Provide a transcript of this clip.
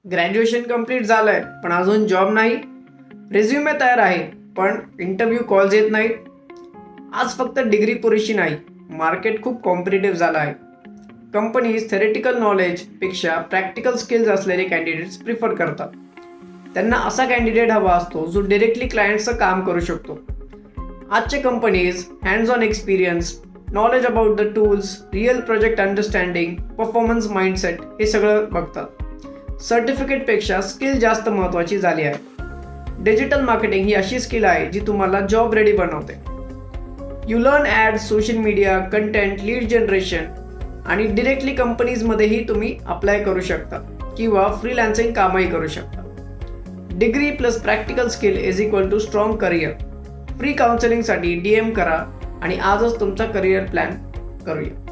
Graduation complete झालंय पण अजून जॉब नाही. रेझ्युमे तयार आहे पण इंटरव्ह्यू कॉल्स येत नाही. आज फक्त डिग्री पुरेशी नाही, मार्केट खूप कॉम्पिटेटिव्ह झालं आहे. कंपनीज थेरेटिकल नॉलेजपेक्षा प्रॅक्टिकल स्किल्स असलेले कॅन्डिडेट्स प्रिफर करतात. त्यांना असा कॅन्डिडेट हवा असतो जो डिरेक्टली क्लायंटचं काम करू शकतो. आजचे companies hands on experience, knowledge about the tools, real project understanding, performance mindset हे सगळं बघतात. सर्टिफिकेटपेक्षा स्किल जास्त महत्त्वाची झाली आहे. डिजिटल मार्केटिंग ही अशी स्किल आहे जी तुम्हाला जॉब रेडी बनवते. You learn ad, social media, content, lead generation आणि डिरेक्टली कंपनीजमध्येही तुम्ही अप्लाय करू शकता किंवा फ्रीलान्सिंग कामही करू शकता. Degree plus practical skill is equal to strong career. Free काउन्सिलिंगसाठी DM करा आणि आजच तुमचा करिअर प्लॅन करूया.